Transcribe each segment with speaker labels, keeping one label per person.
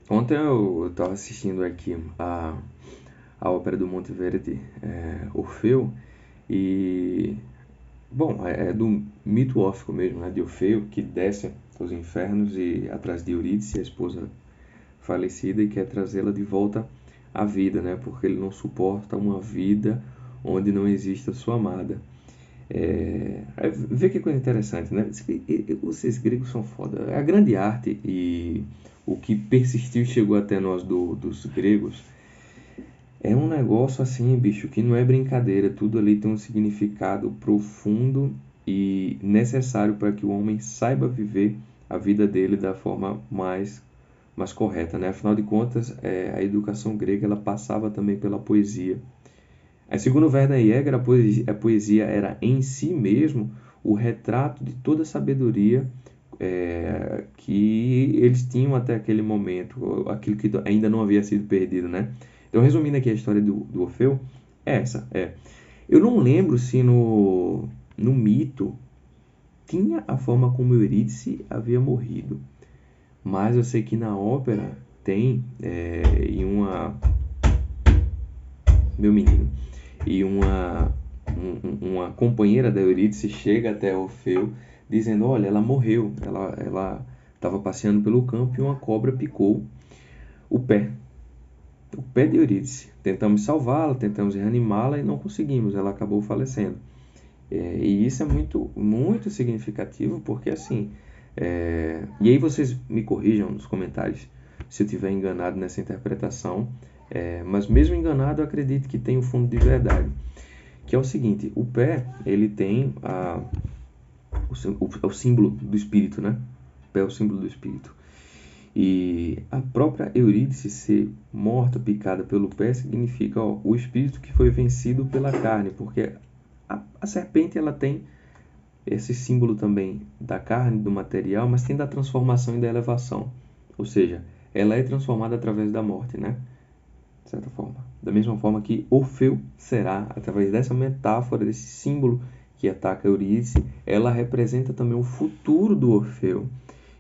Speaker 1: Ontem eu estava assistindo aqui a ópera do Monteverdi, Orfeu, e, bom, é do mito órfico mesmo, né, de Orfeu, que desce aos infernos e atrás de Eurídice, a esposa falecida, e quer trazê-la de volta à vida, né, porque ele não suporta uma vida onde não exista sua amada. Vê que coisa interessante, né? Vocês gregos são foda. É a grande arte e o que persistiu e chegou até nós dos gregos é um negócio assim, bicho, que não é brincadeira. Tudo ali tem um significado profundo e necessário para que o homem saiba viver a vida dele da forma mais correta, né? Afinal de contas, a educação grega ela passava também pela poesia. Segundo Werner Jäger, a poesia era em si mesmo o retrato de toda a sabedoria que eles tinham até aquele momento, aquilo que ainda não havia sido perdido, né? Então, resumindo aqui a história do Orfeu, é essa. Eu não lembro se no mito tinha a forma como Eurídice havia morrido, mas eu sei que na ópera tem, em uma... Meu menino, e uma companheira da Eurídice chega até Orfeu dizendo: olha, ela morreu, ela estava passeando pelo campo e uma cobra picou o pé, o pé de Eurídice. Tentamos salvá-la, tentamos reanimá-la e não conseguimos, ela acabou falecendo. E isso é muito, muito significativo, porque assim, e aí vocês me corrijam nos comentários se eu estiver enganado nessa interpretação, mas mesmo enganado eu acredito que tem um fundo de verdade, que é o seguinte: o pé ele tem o símbolo do espírito, né? O pé é o símbolo do espírito. E a própria Eurídice ser morta, picada pelo pé, significa o espírito que foi vencido pela carne, porque a serpente ela tem esse símbolo também da carne, do material, mas tem da transformação e da elevação. Ou seja, ela é transformada através da morte, né? De certa forma. Da mesma forma que Orfeu será, através dessa metáfora, desse símbolo que ataca Eurídice, ela representa também o futuro do Orfeu,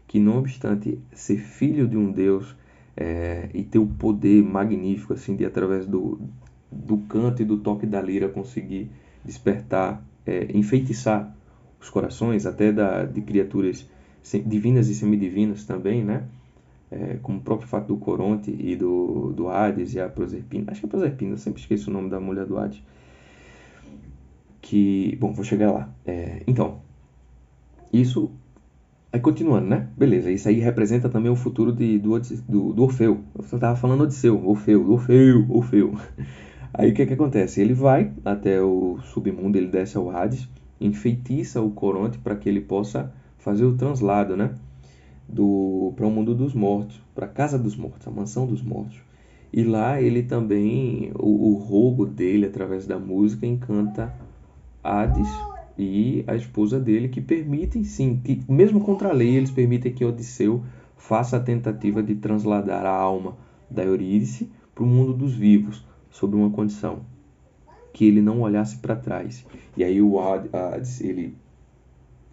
Speaker 1: que não obstante ser filho de um Deus e ter o poder magnífico assim de através do canto e do toque da lira conseguir despertar, enfeitiçar os corações até de criaturas divinas e semidivinas também, né? Como o próprio fato do Coronte e do Hades e a Proserpina. Acho que é Proserpina, eu sempre esqueço o nome da mulher do Hades. Que, bom, vou chegar lá. Então, isso. Aí continuando, né? Beleza, isso aí representa também o futuro do Orfeu. Eu estava falando Odisseu, Orfeu. Aí o que acontece? Ele vai até o submundo, ele desce ao Hades, enfeitiça o Coronte para que ele possa fazer o translado, né? Para o mundo dos mortos, para a casa dos mortos, a mansão dos mortos. E lá ele também, o rogo dele, através da música, encanta Hades e a esposa dele, que permitem sim, que mesmo contra a lei, eles permitem que Odisseu faça a tentativa de transladar a alma da Eurídice para o mundo dos vivos, sob uma condição: que ele não olhasse para trás. E aí o Hades, ele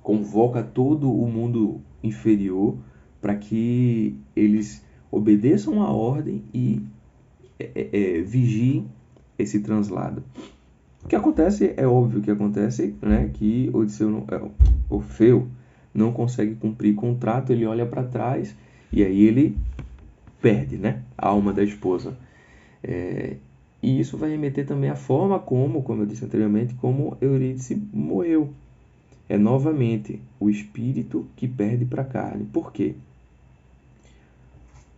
Speaker 1: convoca todo o mundo inferior para que eles obedeçam a ordem e vigiem esse translado. O que acontece, é óbvio que acontece, né, que Orfeu não consegue cumprir o contrato, ele olha para trás e aí ele perde, né, a alma da esposa. E isso vai remeter também à forma como eu disse anteriormente, como Eurídice morreu. É novamente o espírito que perde para a carne. Por quê?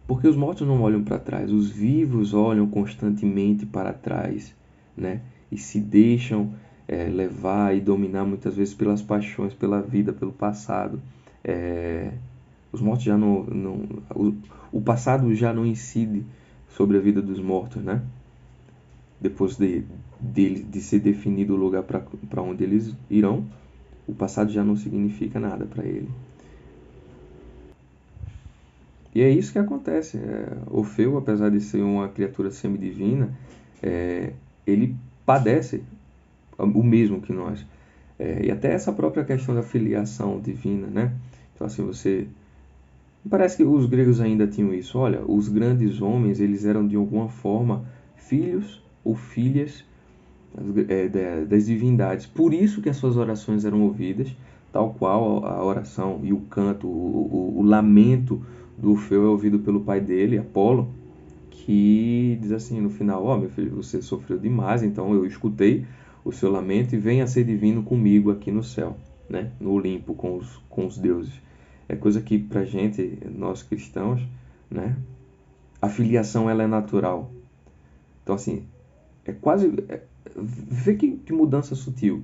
Speaker 1: Porque os mortos não olham para trás, os vivos olham constantemente para trás, né? E se deixam levar e dominar muitas vezes pelas paixões, pela vida, pelo passado. Os mortos já não o passado já não incide sobre a vida dos mortos, né? Depois de ser definido o lugar para onde eles irão, o passado já não significa nada para ele. E é isso que acontece. Orfeu, apesar de ser uma criatura semidivina, ele padece o mesmo que nós. E até essa própria questão da filiação divina, né? Então, assim, você Parece que os gregos ainda tinham isso. Olha, os grandes homens, eles eram de alguma forma filhos ou filhas das divindades. Por isso que as suas orações eram ouvidas, tal qual a oração e o canto, o lamento do Orfeu é ouvido pelo pai dele, Apolo, que diz assim no final: ó, meu filho, você sofreu demais, então eu escutei o seu lamento e venha ser divino comigo aqui no céu, né? No Olimpo, com os deuses. É coisa que pra gente, nós cristãos, né? A filiação ela é natural. Então assim, é quase... vê que mudança sutil.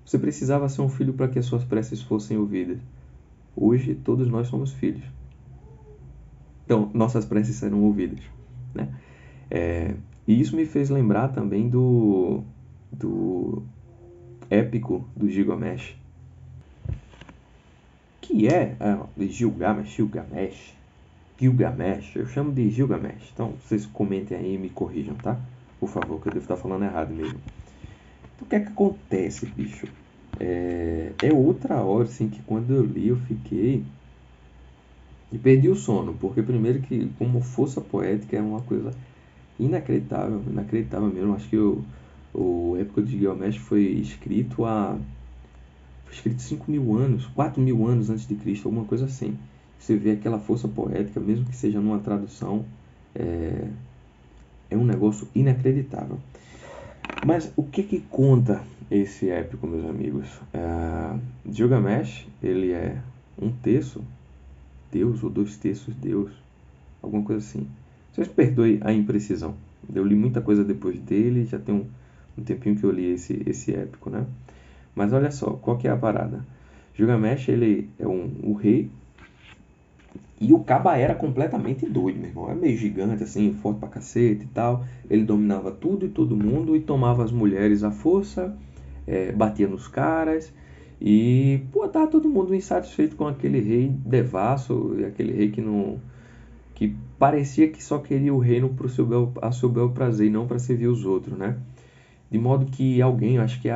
Speaker 1: Você precisava ser um filho para que as suas preces fossem ouvidas. Hoje, todos nós somos filhos. Então, nossas preces serão ouvidas, né? E isso me fez lembrar também do épico do Gilgamesh, que é Gilgamesh, eu chamo de Gilgamesh. Então, vocês comentem aí e me corrijam, tá? Por favor, que eu devo estar falando errado mesmo. Então, o que é que acontece, bicho? É outra hora, assim, que quando eu li, eu fiquei... E perdi o sono, porque primeiro que, como força poética, é uma coisa inacreditável, inacreditável mesmo. Acho que o Épico de Gilgamesh foi escrito 5.000 anos, 4.000 anos antes de Cristo, alguma coisa assim. Você vê aquela força poética, mesmo que seja numa tradução, é um negócio inacreditável. Mas o que conta esse épico, meus amigos? Gilgamesh, ele é um terço Deus, ou 2 terços Deus, alguma coisa assim. Vocês perdoem a imprecisão. Eu li muita coisa depois dele, já tem um tempinho que eu li esse épico, né? Mas olha só, qual que é a parada? Gilgamesh, ele é o rei, e o caba era completamente doido, meu irmão. É meio gigante, assim, forte pra cacete e tal. Ele dominava tudo e todo mundo e tomava as mulheres à força, batia nos caras. E, pô, tava todo mundo insatisfeito com aquele rei devasso, e aquele rei que parecia que só queria o reino a seu bel prazer e não para servir os outros, né? De modo que alguém, eu acho que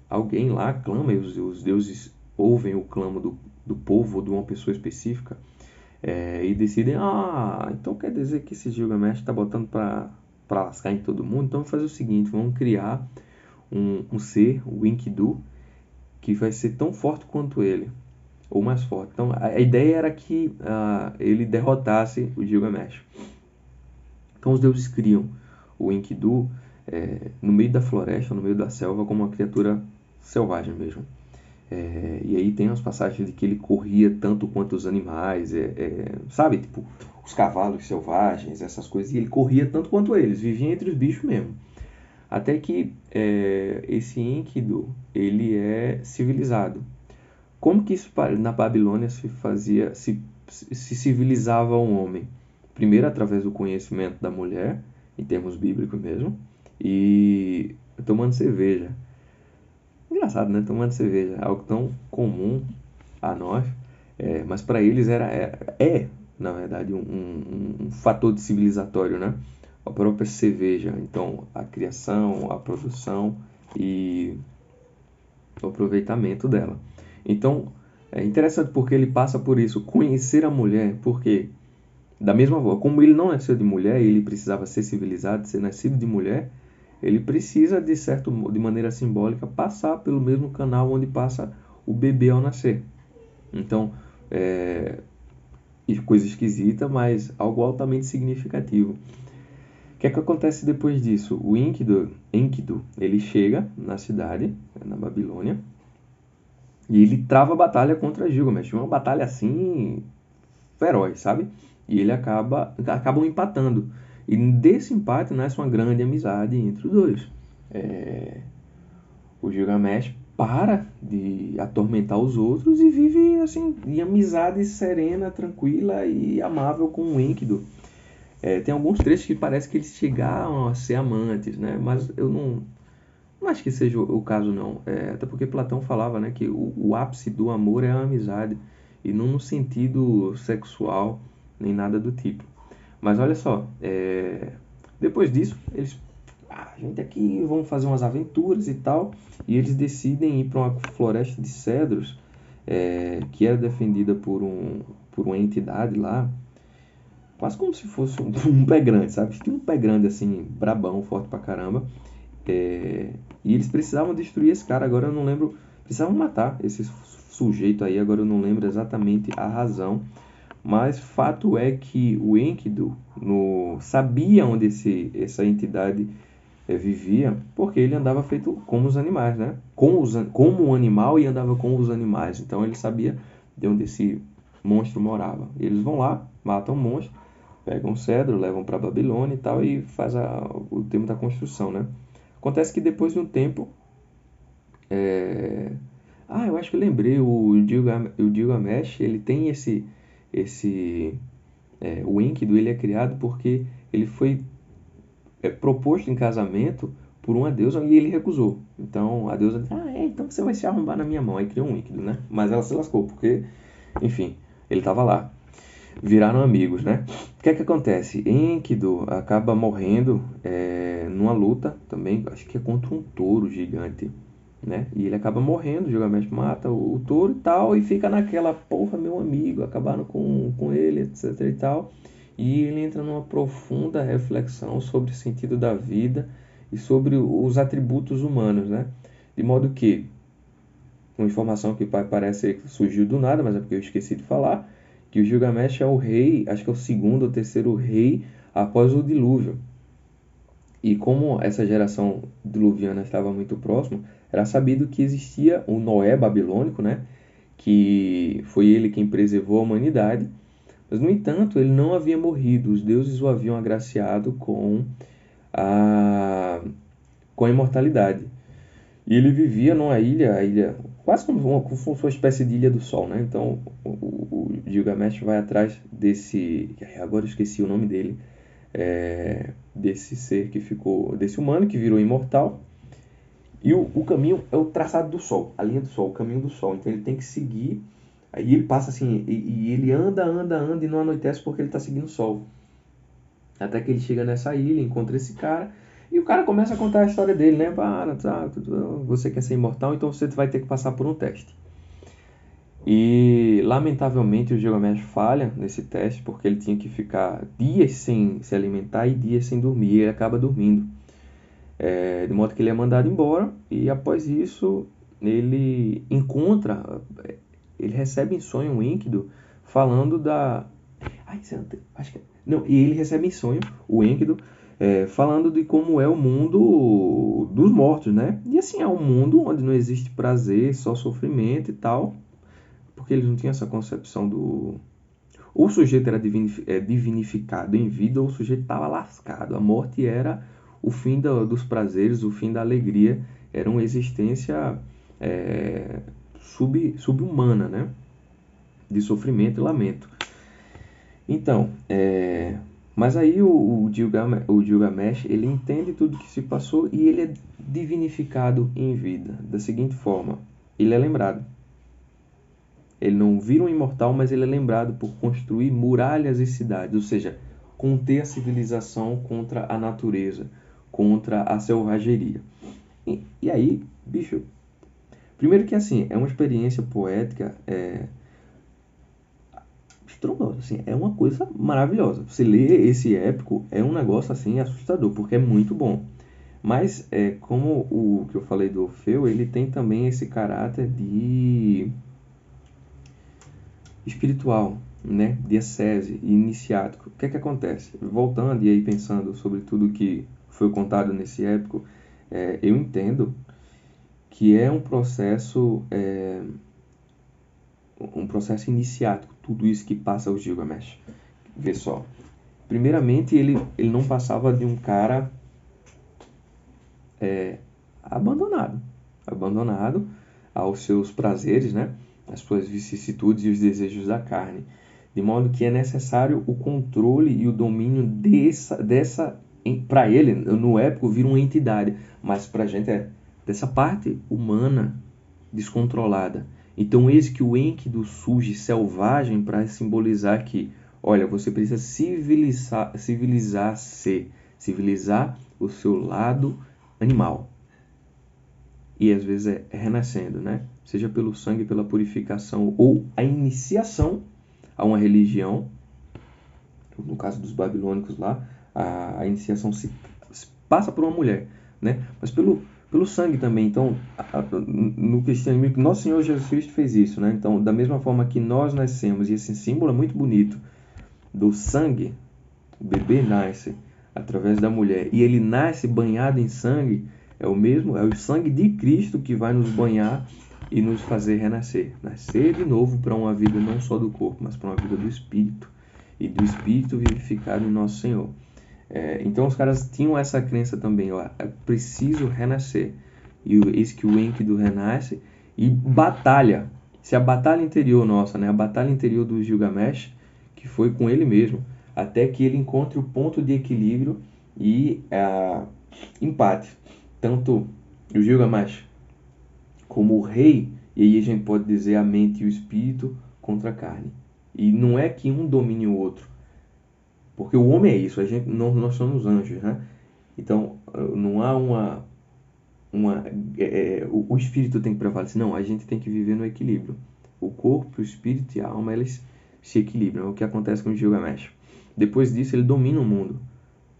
Speaker 1: alguém lá clama, e os deuses ouvem o clamo do povo ou de uma pessoa específica, e decidem: então quer dizer que esse Gilgamesh está botando para lascar em todo mundo, então vamos fazer o seguinte, vamos criar um ser, o Enkidu, que vai ser tão forte quanto ele, ou mais forte. Então a ideia era que ele derrotasse o Gilgamesh. Então os deuses criam o Enkidu no meio da floresta, no meio da selva, como uma criatura selvagem mesmo. E aí tem umas passagens de que ele corria tanto quanto os animais, sabe? Tipo, os cavalos selvagens, essas coisas. E ele corria tanto quanto eles, vivia entre os bichos mesmo. Até que esse Enkidu, ele é civilizado. Como que isso na Babilônia se civilizava um homem? Primeiro através do conhecimento da mulher, em termos bíblicos mesmo, e tomando cerveja. Engraçado, né? Tomando cerveja, algo tão comum a nós, mas para eles na verdade, um fator de civilizatório, né? A própria cerveja. Então, a criação, a produção e o aproveitamento dela. Então, é interessante porque ele passa por isso, conhecer a mulher, porque da mesma forma, como ele não nasceu de mulher, ele precisava ser civilizado, ser nascido de mulher, ele precisa, de maneira simbólica, passar pelo mesmo canal onde passa o bebê ao nascer. Então, coisa esquisita, mas algo altamente significativo. O que é que acontece depois disso? O Enkidu, ele chega na cidade, na Babilônia, e ele trava a batalha contra Gilgamesh. Uma batalha assim, feroz, sabe? E ele acabam empatando. E desse empate nasce uma grande amizade entre os dois. O Gilgamesh para de atormentar os outros e vive assim em amizade serena, tranquila e amável com o Enkidu. Tem alguns trechos que parece que eles chegaram a ser amantes, né? Mas eu não acho que seja o caso, não. Até porque Platão falava, né, que o ápice do amor é a amizade, e não no sentido sexual, nem nada do tipo. Mas olha só, depois disso, eles... a gente aqui, vamos fazer umas aventuras e tal, e eles decidem ir para uma floresta de cedros, que era defendida por uma entidade lá, quase como se fosse um pé grande, sabe? Tinha um pé grande assim, brabão, forte pra caramba. E eles precisavam destruir esse cara, agora eu não lembro. Precisavam matar esse sujeito aí, agora eu não lembro exatamente a razão. Mas fato é que o Enkidu sabia onde essa entidade vivia, porque ele andava feito como os animais, né? Como um animal e andava com os animais. Então ele sabia de onde esse monstro morava. Eles vão lá, matam o monstro, pegam o cedro, levam para Babilônia e tal, e faz o tema da construção, né? Acontece que depois de um tempo. Eu acho que eu lembrei, o Gilgamesh, ele tem o Enkidu, ele é criado porque ele foi proposto em casamento por uma deusa e ele recusou. Então a deusa disse, então você vai se arrombar na minha mão. Aí criou um Enkidu, né? Mas ela se lascou, porque, enfim, ele estava lá. Viraram amigos, né? O que é que acontece? Enkidu acaba morrendo numa luta também, acho que é contra um touro gigante, né? E ele acaba morrendo, o Gilgamesh mata o touro e tal, e fica naquela, porra, meu amigo, acabaram com ele, etc e tal. E ele entra numa profunda reflexão sobre o sentido da vida e sobre os atributos humanos, né? De modo que, uma informação que parece que surgiu do nada, mas é porque eu esqueci de falar, que o Gilgamesh é o rei, acho que é o segundo ou terceiro rei após o dilúvio. E como essa geração diluviana estava muito próxima, era sabido que existia o Noé babilônico, né? Que foi ele quem preservou a humanidade. Mas, no entanto, ele não havia morrido. Os deuses o haviam agraciado com a imortalidade. E ele vivia numa ilha, a ilha quase como uma espécie de ilha do sol, né? Então o Gilgamesh vai atrás desse, agora eu esqueci o nome dele, desse ser que ficou, desse humano que virou imortal. E o caminho é o traçado do sol, a linha do sol, o caminho do sol. Então ele tem que seguir. Aí ele passa assim, e ele anda e não anoitece porque ele está seguindo o sol. Até que ele chega nessa ilha, encontra esse cara, e o cara começa a contar a história dele, né? Você quer ser imortal, então você vai ter que passar por um teste. E lamentavelmente o Gilgamesh falha nesse teste, porque ele tinha que ficar dias sem se alimentar e dias sem dormir, e ele acaba dormindo. De modo que ele é mandado embora, e após isso ele recebe em sonho um Enkidu falando da... acho que... Não, e ele recebe em sonho o Enkidu falando de como é o mundo dos mortos, né? E assim, é um mundo onde não existe prazer, só sofrimento e tal, porque eles não tinham essa concepção do... Ou o sujeito era divinificado em vida, ou o sujeito estava lascado. A morte era o fim dos prazeres, o fim da alegria. Era uma existência subhumana, né? De sofrimento e lamento. Então, mas aí o Gilgamesh, ele entende tudo que se passou e ele é divinificado em vida. Da seguinte forma, ele é lembrado. Ele não vira um imortal, mas ele é lembrado por construir muralhas e cidades, ou seja, conter a civilização contra a natureza, contra a selvageria. E aí, bicho, primeiro que assim, é uma experiência poética estrondosa, assim, é uma coisa maravilhosa. Você lê esse épico, é um negócio assim assustador, porque é muito bom. Mas, como o que eu falei do Orfeu, ele tem também esse caráter de espiritual, né? De ascese e iniciático. O que é que acontece? Voltando e aí pensando sobre tudo que foi contado nesse épico, eu entendo que é um processo iniciático, tudo isso que passa o Gilgamesh. Vê só. Primeiramente, ele não passava de um cara abandonado aos seus prazeres, né? As suas vicissitudes e os desejos da carne. De modo que é necessário o controle e o domínio dessa para ele, no épico, vira uma entidade, mas para a gente é dessa parte humana descontrolada. Então, eis que o Enkidu surge selvagem para simbolizar que, olha, você precisa civilizar o seu lado animal. E às vezes é renascendo, né? seja pelo sangue, pela purificação ou a iniciação a uma religião. No caso dos babilônicos lá, a iniciação se passa por uma mulher, né? Mas pelo sangue também. Então, no cristianismo, nosso Senhor Jesus Cristo fez isso, né? Então, da mesma forma que nós nascemos, e esse símbolo é muito bonito, do sangue, o bebê nasce através da mulher, e ele nasce banhado em sangue, é o sangue de Cristo que vai nos banhar e nos fazer renascer. Nascer de novo para uma vida não só do corpo, mas para uma vida do Espírito, e do Espírito vivificado em nosso Senhor. Então os caras tinham essa crença também, ó, é preciso renascer. E eis que o Enkidu renasce e batalha. Se a batalha interior nossa, né, a batalha interior do Gilgamesh, que foi com ele mesmo, até que ele encontre o ponto de equilíbrio e empate. Tanto o Gilgamesh como o rei, e aí a gente pode dizer a mente e o espírito contra a carne. E não é que um domine o outro, porque o homem é isso, nós somos anjos, né? Então não há o espírito tem que prevalecer, não, a gente tem que viver no equilíbrio. O corpo, o espírito e a alma, eles se equilibram, é o que acontece com o Gilgamesh. Depois disso ele domina o mundo.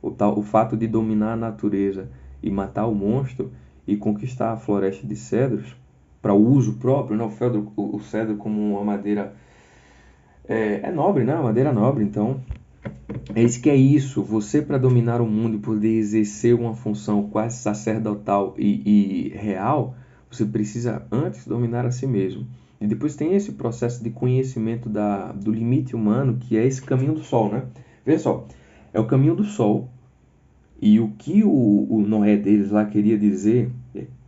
Speaker 1: O fato de dominar a natureza e matar o monstro e conquistar a floresta de cedros para o uso próprio, né? O cedro como uma madeira é nobre, né? Uma madeira nobre. Então eis que é isso, você para dominar o mundo e poder exercer uma função quase sacerdotal e real, você precisa antes dominar a si mesmo. E depois tem esse processo de conhecimento do limite humano, que é esse caminho do sol, né? Veja só, é o caminho do sol, e o que o Noé deles lá queria dizer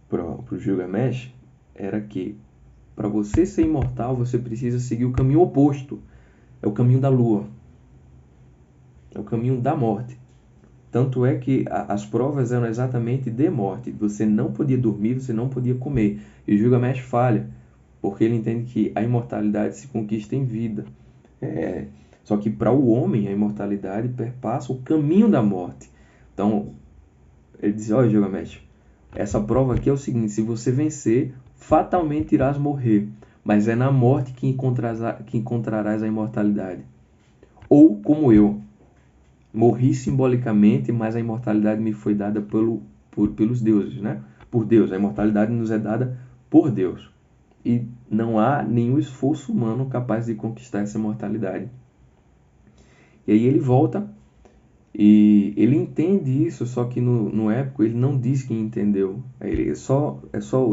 Speaker 1: para o Gilgamesh era que para você ser imortal, você precisa seguir o caminho oposto, é o caminho da lua. É o caminho da morte. Tanto é que as provas eram exatamente de morte. Você não podia dormir, você não podia comer. E o Gilgamesh falha, porque ele entende que a imortalidade se conquista em vida. Só que para o homem, a imortalidade perpassa o caminho da morte. Então, ele diz, olha Gilgamesh, essa prova aqui é o seguinte, se você vencer, fatalmente irás morrer. Mas é na morte que encontrarás a imortalidade. Ou, como eu, morri simbolicamente, mas a imortalidade me foi dada pelos deuses, né? Por Deus. A imortalidade nos é dada por Deus. E não há nenhum esforço humano capaz de conquistar essa imortalidade. E aí ele volta e ele entende isso, só que no épico ele não diz que entendeu.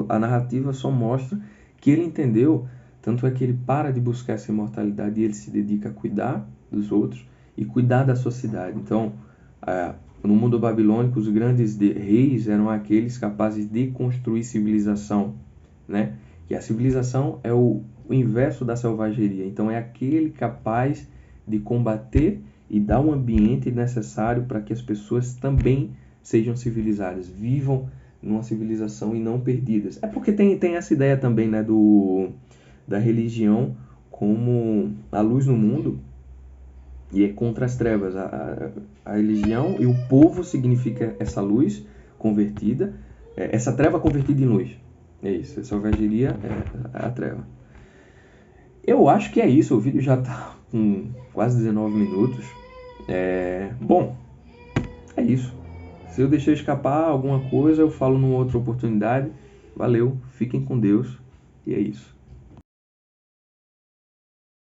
Speaker 1: A narrativa só mostra que ele entendeu, tanto é que ele para de buscar essa imortalidade e ele se dedica a cuidar dos outros e cuidar da sociedade. Então, no mundo babilônico, os grandes reis eram aqueles capazes de construir civilização, né? E a civilização é o inverso da selvageria. Então, é aquele capaz de combater e dar um ambiente necessário para que as pessoas também sejam civilizadas, vivam numa civilização e não perdidas. É porque tem essa ideia também, né, da religião como a luz no mundo, e é contra as trevas. A religião e o povo significa essa luz convertida, essa treva convertida em luz. É isso, a selvageria é a treva. Eu acho que é isso, o vídeo já está com quase 19 minutos. Bom, é isso. Se eu deixei escapar alguma coisa, eu falo numa outra oportunidade. Valeu, fiquem com Deus e é isso.